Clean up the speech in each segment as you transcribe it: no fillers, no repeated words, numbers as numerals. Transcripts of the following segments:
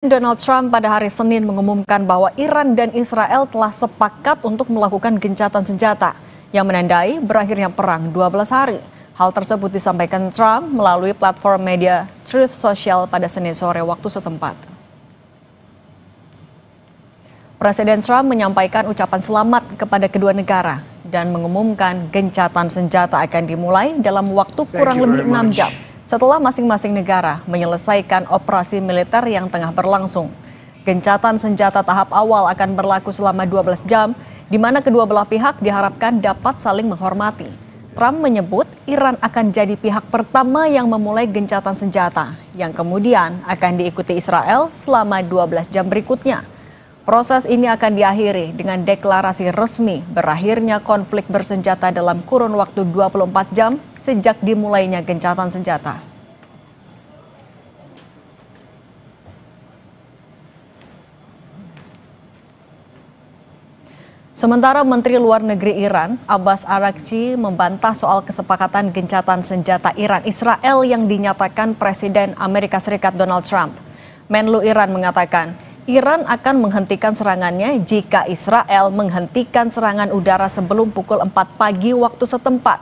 Donald Trump pada hari Senin mengumumkan bahwa Iran dan Israel telah sepakat untuk melakukan gencatan senjata yang menandai berakhirnya perang 12 hari. Hal tersebut disampaikan Trump melalui platform media Truth Social pada Senin sore waktu setempat. Presiden Trump menyampaikan ucapan selamat kepada kedua negara dan mengumumkan gencatan senjata akan dimulai dalam waktu kurang lebih 6 jam. Setelah masing-masing negara menyelesaikan operasi militer yang tengah berlangsung. Gencatan senjata tahap awal akan berlaku selama 12 jam, di mana kedua belah pihak diharapkan dapat saling menghormati. Trump menyebut Iran akan jadi pihak pertama yang memulai gencatan senjata, yang kemudian akan diikuti Israel selama 12 jam berikutnya. Proses ini akan diakhiri dengan deklarasi resmi berakhirnya konflik bersenjata dalam kurun waktu 24 jam sejak dimulainya gencatan senjata. Sementara Menteri Luar Negeri Iran, Abbas Araghchi, membantah soal kesepakatan gencatan senjata Iran-Israel yang dinyatakan Presiden Amerika Serikat Donald Trump. Menlu Iran mengatakan, Iran akan menghentikan serangannya jika Israel menghentikan serangan udara sebelum pukul 4 pagi waktu setempat.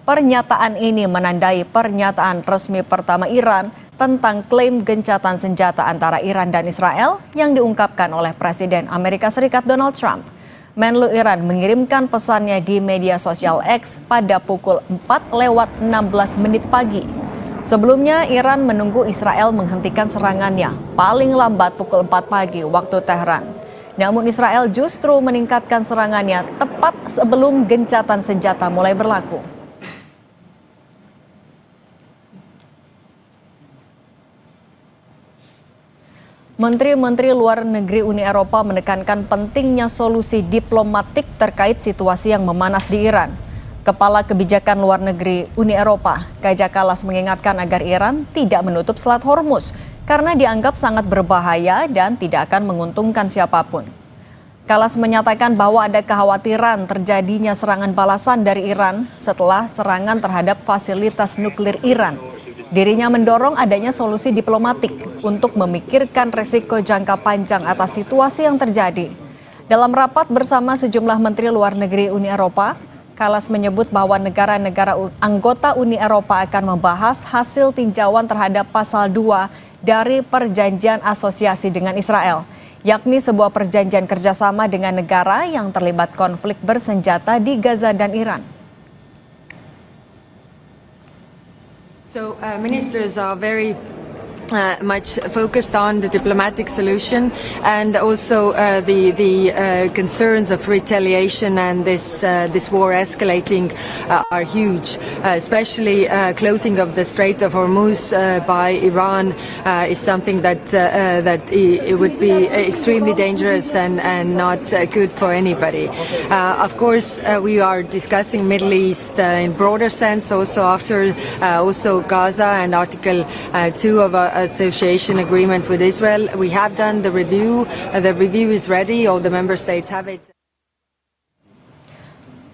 Pernyataan ini menandai pernyataan resmi pertama Iran tentang klaim gencatan senjata antara Iran dan Israel yang diungkapkan oleh Presiden Amerika Serikat Donald Trump. Menlu Iran mengirimkan pesannya di media sosial X pada pukul 4:16 pagi. Sebelumnya, Iran menunggu Israel menghentikan serangannya paling lambat pukul 4 pagi waktu Tehran. Namun Israel justru meningkatkan serangannya tepat sebelum gencatan senjata mulai berlaku. Menteri-menteri luar negeri Uni Eropa menekankan pentingnya solusi diplomatik terkait situasi yang memanas di Iran. Kepala Kebijakan Luar Negeri Uni Eropa, Kaja Kallas, mengingatkan agar Iran tidak menutup Selat Hormuz karena dianggap sangat berbahaya dan tidak akan menguntungkan siapapun. Kallas menyatakan bahwa ada kekhawatiran terjadinya serangan balasan dari Iran setelah serangan terhadap fasilitas nuklir Iran. Dirinya mendorong adanya solusi diplomatik untuk memikirkan risiko jangka panjang atas situasi yang terjadi. Dalam rapat bersama sejumlah menteri luar negeri Uni Eropa, Kallas menyebut bahwa negara-negara anggota Uni Eropa akan membahas hasil tinjauan terhadap pasal 2 dari Perjanjian Asosiasi dengan Israel, yakni sebuah perjanjian kerjasama dengan negara yang terlibat konflik bersenjata di Gaza dan Iran. So ministers are very much focused on the diplomatic solution and also the concerns of retaliation and this war escalating are huge. Especially closing of the Strait of Hormuz by Iran is something that it would be extremely dangerous and not good for anybody. Of course, we are discussing Middle East in broader sense, also after also Gaza and Article 2 of our association agreement with Israel. We have done the review. The review is ready. All the member states have it.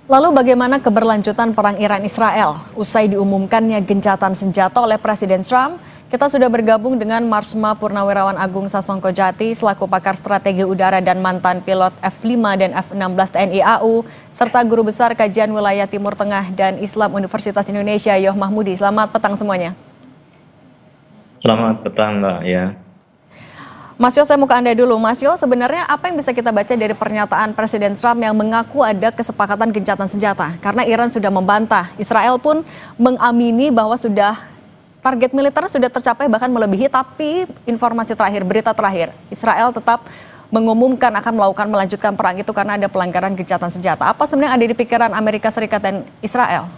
Lalu bagaimana keberlanjutan perang Iran-Israel usai diumumkannya gencatan senjata oleh Presiden Trump? Kita sudah bergabung dengan Marsma Purnawirawan Agung Sasongkojati selaku pakar strategi udara dan mantan pilot F5 dan F16 TNI AU, serta Guru Besar Kajian Wilayah Timur Tengah dan Islam Universitas Indonesia, Yoh Mahmudi. Selamat petang semuanya. Selamat petang, Mbak. Ya. Mas Yo, saya mau ke Anda dulu. Mas Yo, sebenarnya apa yang bisa kita baca dari pernyataan Presiden Trump yang mengaku ada kesepakatan gencatan senjata? Karena Iran sudah membantah. Israel pun mengamini bahwa target militer sudah tercapai bahkan melebihi, tapi informasi terakhir, berita terakhir, Israel tetap mengumumkan akan melanjutkan perang itu karena ada pelanggaran gencatan senjata. Apa sebenarnya ada di pikiran Amerika Serikat dan Israel?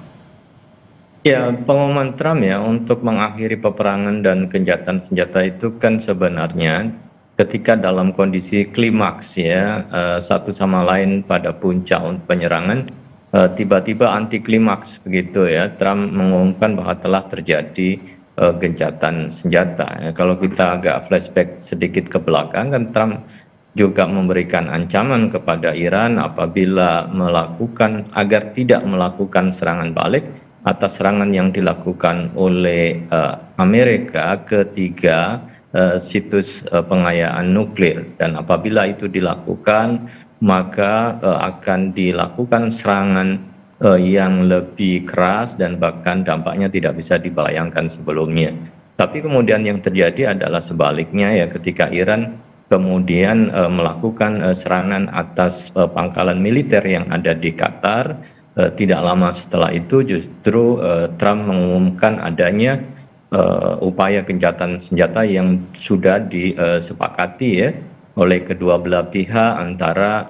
Ya, pengumuman Trump ya untuk mengakhiri peperangan dan gencatan senjata itu kan sebenarnya ketika dalam kondisi klimaks ya, satu sama lain pada puncak penyerangan, tiba-tiba anti klimaks begitu ya. Trump mengumumkan bahwa telah terjadi gencatan senjata. Ya, kalau kita agak flashback sedikit ke belakang, kan Trump juga memberikan ancaman kepada Iran apabila agar tidak melakukan serangan balik atas serangan yang dilakukan oleh Amerika ketika situs pengayaan nuklir, dan apabila itu dilakukan maka akan dilakukan serangan yang lebih keras dan bahkan dampaknya tidak bisa dibayangkan sebelumnya. Tapi kemudian yang terjadi adalah sebaliknya ya, ketika Iran kemudian melakukan serangan atas pangkalan militer yang ada di Qatar, tidak lama setelah itu justru Trump mengumumkan adanya upaya gencatan senjata yang sudah disepakati ya oleh kedua belah pihak antara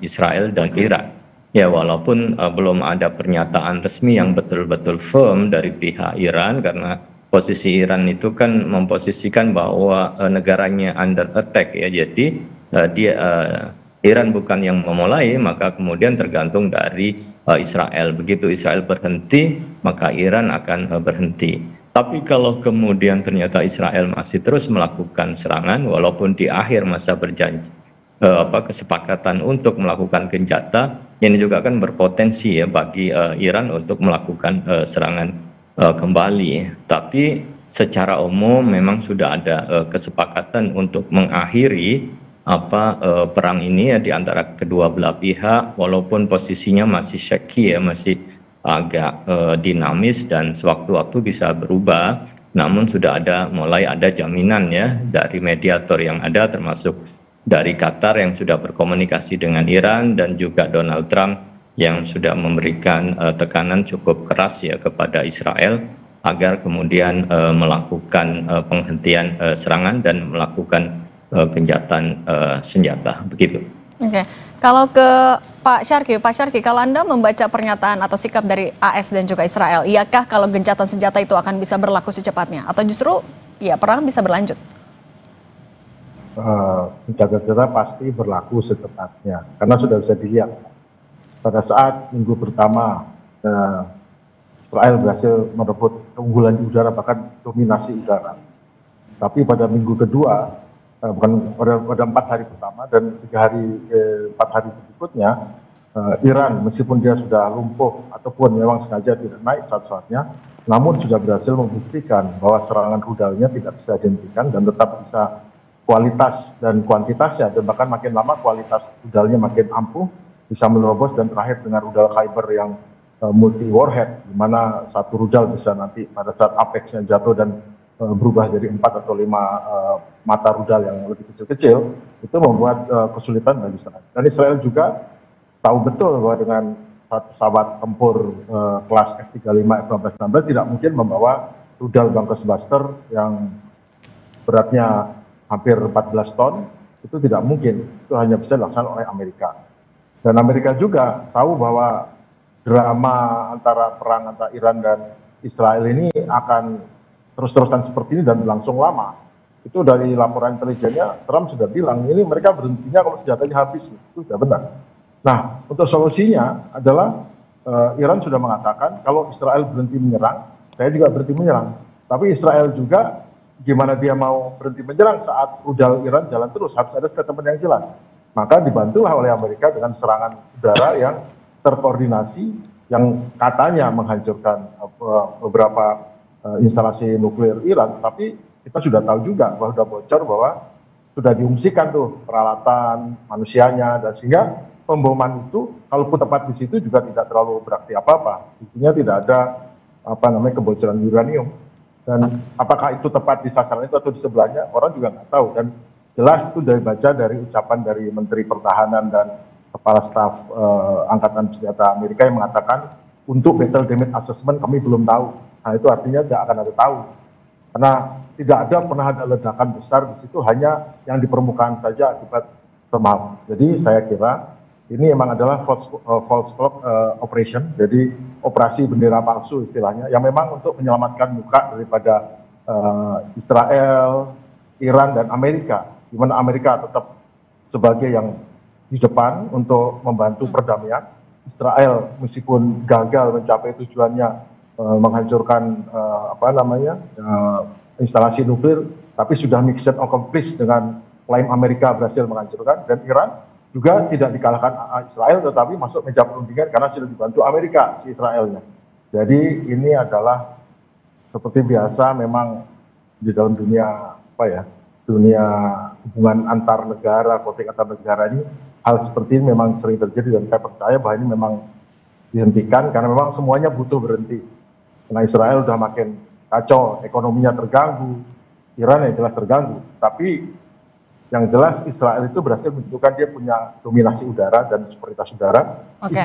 Israel dan Iran. Ya, walaupun belum ada pernyataan resmi yang betul-betul firm dari pihak Iran, karena posisi Iran itu kan memposisikan bahwa negaranya under attack ya, jadi Iran bukan yang memulai, maka kemudian tergantung dari Israel. Begitu Israel berhenti, maka Iran akan berhenti. Tapi kalau kemudian ternyata Israel masih terus melakukan serangan, walaupun di akhir masa kesepakatan untuk melakukan gencatan, ini juga akan berpotensi ya bagi Iran untuk melakukan serangan kembali. Tapi secara umum memang sudah ada kesepakatan untuk mengakhiri perang ini ya di antara kedua belah pihak, walaupun posisinya masih shaky ya, masih agak dinamis dan sewaktu-waktu bisa berubah. Namun sudah mulai ada jaminan ya dari mediator yang ada, termasuk dari Qatar yang sudah berkomunikasi dengan Iran, dan juga Donald Trump yang sudah memberikan tekanan cukup keras ya kepada Israel agar kemudian melakukan penghentian serangan dan melakukan gencatan senjata, begitu. Oke. Kalau ke Pak Syarki, kalau Anda membaca pernyataan atau sikap dari AS dan juga Israel, iyakah kalau gencatan senjata itu akan bisa berlaku secepatnya, atau justru ya perang bisa berlanjut? Gencatan senjata pasti berlaku secepatnya, karena sudah bisa dilihat pada saat minggu pertama Israel berhasil merebut keunggulan di udara, bahkan dominasi udara. Tapi pada minggu kedua, pada 4 hari pertama dan 4 hari berikutnya, Iran meskipun dia sudah lumpuh ataupun memang sengaja tidak naik saat-saatnya, namun sudah berhasil membuktikan bahwa serangan rudalnya tidak bisa dihentikan dan tetap bisa kualitas dan kuantitasnya, dan bahkan makin lama kualitas rudalnya makin ampuh, bisa menerobos, dan terakhir dengan rudal Kyber yang multi warhead, di mana satu rudal bisa nanti pada saat apexnya jatuh dan berubah jadi 4 atau 5 mata rudal yang lebih kecil-kecil, itu membuat kesulitan bagi Israel. Dan Israel juga tahu betul bahwa dengan satu pesawat tempur kelas F-35, F-16 tidak mungkin membawa rudal Bunkers Buster yang beratnya hampir 14 ton, itu tidak mungkin. Itu hanya bisa dilaksanakan oleh Amerika. Dan Amerika juga tahu bahwa drama antara perang antara Iran dan Israel ini akan terus-terusan seperti ini dan berlangsung lama. Itu dari laporan intelijennya, Trump sudah bilang, ini mereka berhentinya kalau senjatanya habis. Itu sudah benar. Nah, untuk solusinya adalah Iran sudah mengatakan, kalau Israel berhenti menyerang, saya juga berhenti menyerang. Tapi Israel juga, gimana dia mau berhenti menyerang saat rudal Iran jalan terus, harus ada statement yang jelas. Maka dibantulah oleh Amerika dengan serangan udara yang terkoordinasi, yang katanya menghancurkan beberapa instalasi nuklir Iran. Tapi kita sudah tahu juga bahwa sudah bocor bahwa sudah diungsikan tuh peralatan manusianya, dan sehingga pemboman itu kalaupun tepat di situ juga tidak terlalu berarti apa-apa. Intinya tidak ada kebocoran uranium. Dan apakah itu tepat di sasaran itu atau di sebelahnya, orang juga nggak tahu. Dan jelas itu dibaca dari ucapan dari Menteri Pertahanan dan Kepala Staf Angkatan Senjata Amerika yang mengatakan untuk battle damage assessment kami belum tahu. Nah, itu artinya tidak akan ada tahu. Karena tidak pernah ada ledakan besar di situ, hanya yang di permukaan saja akibat semau. Jadi saya kira ini memang adalah false flag operation, jadi operasi bendera palsu istilahnya, yang memang untuk menyelamatkan muka daripada Israel, Iran, dan Amerika, di mana Amerika tetap sebagai yang di depan untuk membantu perdamaian. Israel meskipun gagal mencapai tujuannya menghancurkan instalasi nuklir, tapi sudah mission accomplished dengan klaim Amerika berhasil menghancurkan. Dan Iran juga tidak dikalahkan Israel, tetapi masuk meja perundingan karena sudah dibantu Amerika si Israelnya. Jadi ini adalah seperti biasa memang di dalam dunia dunia hubungan antar negara, konflik antar negara ini, hal seperti ini memang sering terjadi dan saya percaya bahwa ini memang dihentikan karena memang semuanya butuh berhenti. Karena Israel sudah makin kacau, ekonominya terganggu, Iran yang jelas terganggu. Tapi yang jelas Israel itu berhasil menunjukkan dia punya dominasi udara dan superioritas udara. Oke.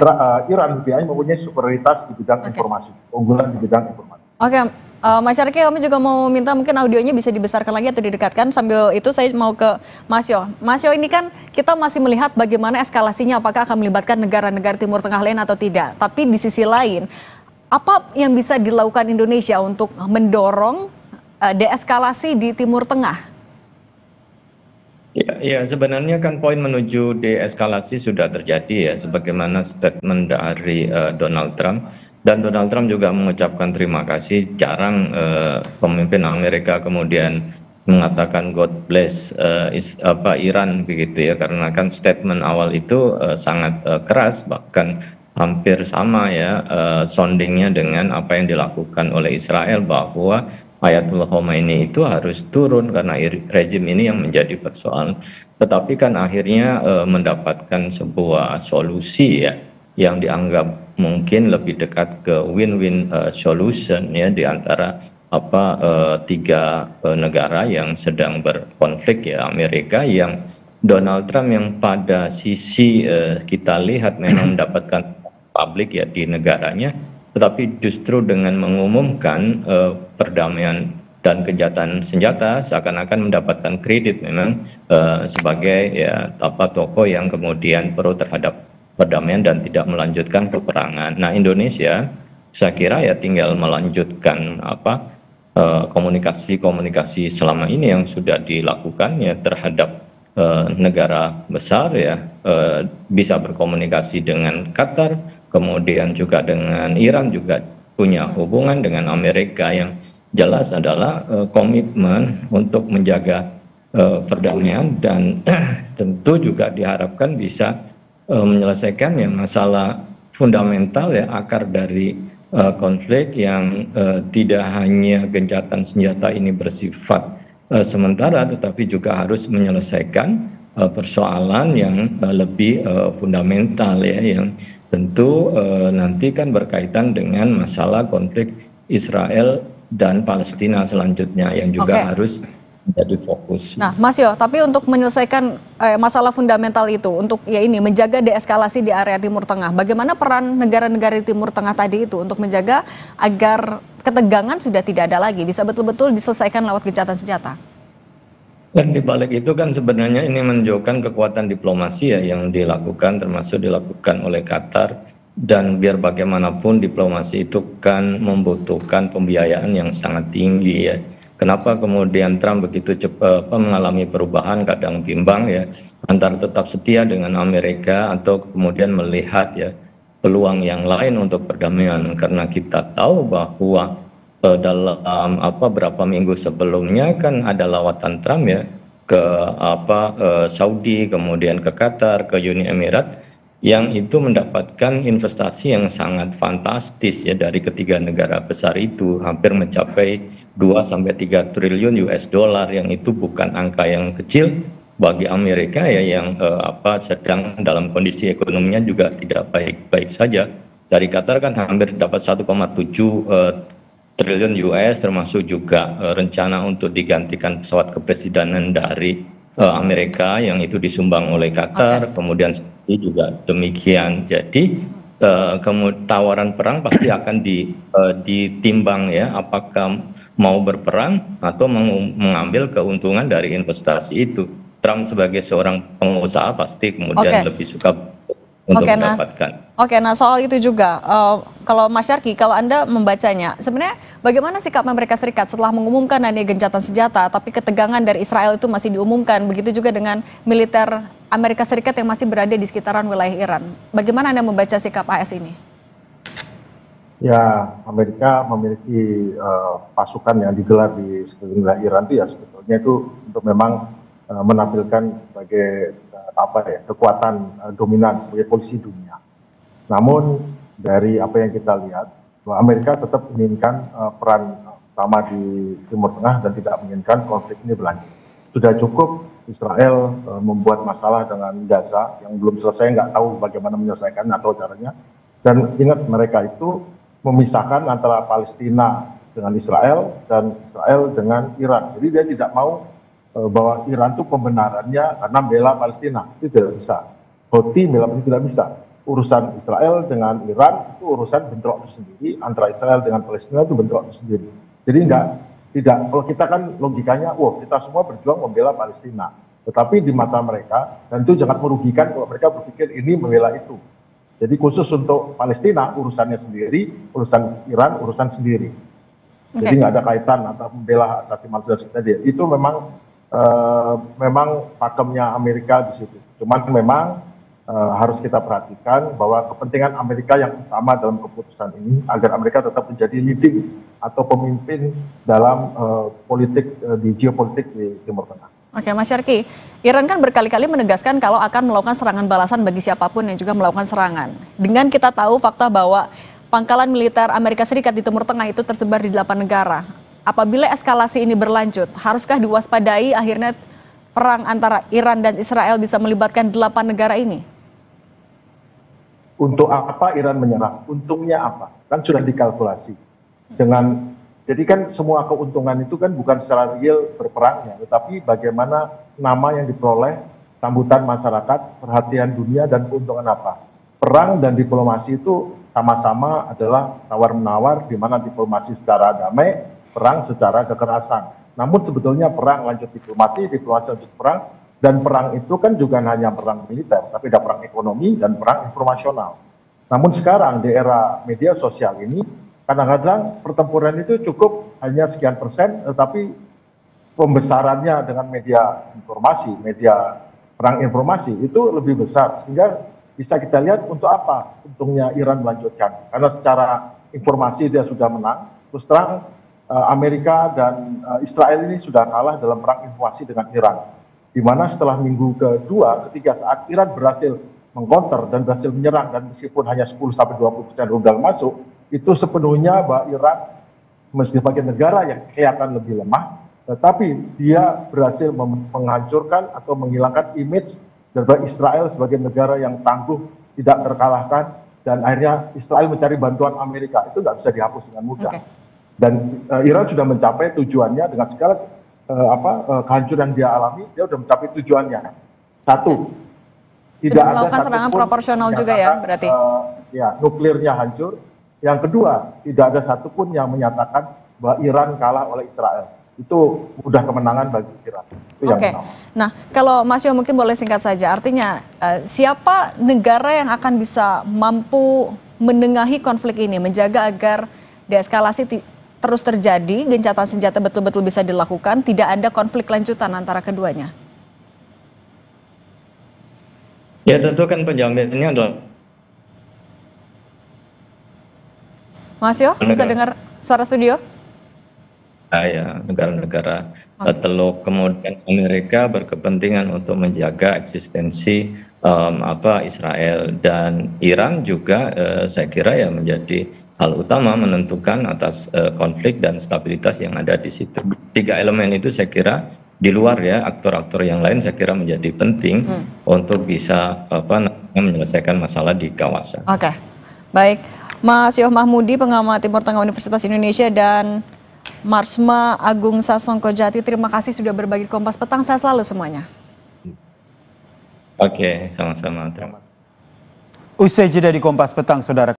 Iran mempunyai superioritas di bidang informasi, keunggulan di bidang informasi. Oke, Mas Syarki, kami juga mau minta mungkin audionya bisa dibesarkan lagi atau didekatkan. Sambil itu saya mau ke Mas Yo. Mas Yo, ini kan kita masih melihat bagaimana eskalasinya, apakah akan melibatkan negara-negara Timur Tengah lain atau tidak. Tapi di sisi lain, apa yang bisa dilakukan Indonesia untuk mendorong deeskalasi di Timur Tengah? Ya, sebenarnya kan poin menuju deeskalasi sudah terjadi ya, sebagaimana statement dari Donald Trump. Dan Donald Trump juga mengucapkan terima kasih. Jarang pemimpin Amerika kemudian mengatakan God bless Iran begitu ya, karena kan statement awal itu sangat keras, bahkan hampir sama ya soundingnya dengan apa yang dilakukan oleh Israel, bahwa Ayatullah Khomeini itu harus turun karena rejim ini yang menjadi persoalan. Tetapi kan akhirnya mendapatkan sebuah solusi ya yang dianggap mungkin lebih dekat ke win-win solution ya di antara tiga negara yang sedang berkonflik ya, Amerika yang Donald Trump yang pada sisi kita lihat memang mendapatkan publik ya di negaranya, tetapi justru dengan mengumumkan perdamaian dan gencatan senjata seakan-akan mendapatkan kredit memang sebagai ya tokoh yang kemudian pro terhadap perdamaian dan tidak melanjutkan peperangan. Nah, Indonesia saya kira ya tinggal melanjutkan komunikasi selama ini yang sudah dilakukan ya terhadap negara besar ya, bisa berkomunikasi dengan Qatar, kemudian juga dengan Iran, juga punya hubungan dengan Amerika. Yang jelas adalah komitmen untuk menjaga perdamaian dan tentu juga diharapkan bisa menyelesaikan ya masalah fundamental ya, akar dari konflik yang tidak hanya gencatan senjata ini bersifat sementara, tetapi juga harus menyelesaikan persoalan yang lebih fundamental ya, yang tentu nanti kan berkaitan dengan masalah konflik Israel dan Palestina selanjutnya yang juga harus menjadi fokus. Nah, Mas Yo, tapi untuk menyelesaikan masalah fundamental itu, untuk ya ini menjaga deeskalasi di area Timur Tengah, bagaimana peran negara-negara di Timur Tengah tadi itu untuk menjaga agar ketegangan sudah tidak ada lagi, bisa betul-betul diselesaikan lewat gencatan senjata? Dan di balik itu kan sebenarnya ini menunjukkan kekuatan diplomasi ya yang dilakukan, termasuk dilakukan oleh Qatar. Dan biar bagaimanapun diplomasi itu kan membutuhkan pembiayaan yang sangat tinggi ya. Kenapa kemudian Trump begitu cepat mengalami perubahan, kadang bimbang ya, antara tetap setia dengan Amerika atau kemudian melihat ya peluang yang lain untuk perdamaian. Karena kita tahu bahwa dalam beberapa minggu sebelumnya kan ada lawatan Trump ya ke Saudi, kemudian ke Qatar, ke Uni Emirat, yang itu mendapatkan investasi yang sangat fantastis ya dari ketiga negara besar itu, hampir mencapai 2-3 triliun US dollar, yang itu bukan angka yang kecil bagi Amerika ya yang sedang dalam kondisi ekonominya juga tidak baik-baik saja. Dari Qatar kan hampir dapat 1,7 triliun US, termasuk juga rencana untuk digantikan pesawat kepresidenan dari Amerika yang itu disumbang oleh Qatar, kemudian juga demikian. Jadi tawaran perang pasti akan ditimbang ya, apakah mau berperang atau mengambil keuntungan dari investasi itu. Trump sebagai seorang pengusaha pasti kemudian lebih suka untuk mendapatkan. Nah soal itu juga, kalau Mas Syarki, kalau Anda membacanya, sebenarnya bagaimana sikap Amerika Serikat setelah mengumumkan adanya gencatan senjata, tapi ketegangan dari Israel itu masih diumumkan, begitu juga dengan militer Amerika Serikat yang masih berada di sekitaran wilayah Iran. Bagaimana Anda membaca sikap AS ini? Ya, Amerika memiliki pasukan yang digelar di sekeliling wilayah Iran itu ya sebetulnya itu untuk memang menampilkan sebagai kekuatan dominan sebagai polisi dunia. Namun dari apa yang kita lihat, bahwa Amerika tetap menginginkan peran utama di Timur Tengah dan tidak menginginkan konflik ini berlanjut. sudah cukup Israel membuat masalah dengan Gaza yang belum selesai, nggak tahu bagaimana menyelesaikan atau caranya. Dan ingat, mereka itu memisahkan antara Palestina dengan Israel dan Israel dengan Iran. Jadi dia tidak mau bahwa Iran itu pembenarannya karena bela Palestina, itu tidak bisa. Houthi bela Palestina tidak bisa. Urusan Israel dengan Iran itu urusan bentrok tersendiri, antara Israel dengan Palestina itu bentrok tersendiri. Jadi tidak, kalau kita kan logikanya, kita semua berjuang membela Palestina. Tetapi di mata mereka, dan itu jangan merugikan kalau mereka berpikir ini membela itu. Jadi khusus untuk Palestina urusannya sendiri, urusan Iran urusan sendiri. Okay. Jadi nggak ada kaitan antara membela asasi manusia tadi. Itu memang pakemnya Amerika di situ. Cuman memang harus kita perhatikan bahwa kepentingan Amerika yang utama dalam keputusan ini agar Amerika tetap menjadi leading atau pemimpin dalam politik di geopolitik di Timur Tengah. Oke, Mas Syarki, Iran kan berkali-kali menegaskan kalau akan melakukan serangan balasan bagi siapapun yang juga melakukan serangan. Dengan kita tahu fakta bahwa pangkalan militer Amerika Serikat di Timur Tengah itu tersebar di 8 negara. Apabila eskalasi ini berlanjut, haruskah diwaspadai akhirnya perang antara Iran dan Israel bisa melibatkan 8 negara ini? Untuk apa Iran menyerang? Untungnya apa? Kan sudah dikalkulasi. Jadi kan semua keuntungan itu kan bukan secara real berperangnya, tetapi bagaimana nama yang diperoleh, sambutan masyarakat, perhatian dunia, dan keuntungan apa. Perang dan diplomasi itu sama-sama adalah tawar-menawar, di mana diplomasi secara damai, perang secara kekerasan. Namun sebetulnya perang lanjut diplomasi lanjut perang, dan perang itu kan juga hanya perang militer, tapi ada perang ekonomi dan perang informasional. Namun sekarang di era media sosial ini, kadang-kadang pertempuran itu cukup hanya sekian persen, tetapi pembesarannya dengan media informasi, media perang informasi itu lebih besar. Sehingga bisa kita lihat untuk apa untungnya Iran melanjutkan. Karena secara informasi dia sudah menang, terus terang Amerika dan Israel ini sudah kalah dalam perang informasi dengan Iran. Di mana setelah minggu kedua, ketiga saat Iran berhasil mengkonter dan berhasil menyerang, dan meskipun hanya 10-20% rudal masuk, itu sepenuhnya bahwa Iran sebagai negara yang kelihatan lebih lemah, tetapi dia berhasil menghancurkan atau menghilangkan image dari Israel sebagai negara yang tangguh, tidak terkalahkan, dan akhirnya Israel mencari bantuan Amerika. Itu nggak bisa dihapus dengan mudah. Okay. Dan Iran sudah mencapai tujuannya dengan segala kehancuran dia alami, dia sudah mencapai tujuannya. Satu, tidak ada melakukan serangan proporsional juga ya, berarti? Nuklirnya hancur. Yang kedua, tidak ada satupun yang menyatakan bahwa Iran kalah oleh Israel. Itu udah kemenangan bagi Iran. Oke. Nah, kalau Mas Yo mungkin boleh singkat saja. Artinya siapa negara yang akan bisa mampu menengahi konflik ini, menjaga agar deeskalasi terus terjadi, gencatan senjata betul-betul bisa dilakukan, tidak ada konflik lanjutan antara keduanya? Ya, tentu kan penjaminannya adalah Mas Yo, bisa dengar suara studio? Ya, negara-negara Teluk. Kemudian Amerika berkepentingan untuk menjaga eksistensi Israel, dan Iran juga saya kira ya menjadi hal utama menentukan atas konflik dan stabilitas yang ada di situ. Tiga elemen itu saya kira di luar ya aktor-aktor yang lain saya kira menjadi penting untuk bisa menyelesaikan masalah di kawasan. Oke, baik. Mas Yoh Mahmudi, pengamat Timur Tengah Universitas Indonesia, dan Marsma Agung Sasongko Jati, terima kasih sudah berbagi Kompas Petang. Sehat selalu semuanya. Oke, sama-sama. Usai jeda di Kompas Petang, saudara.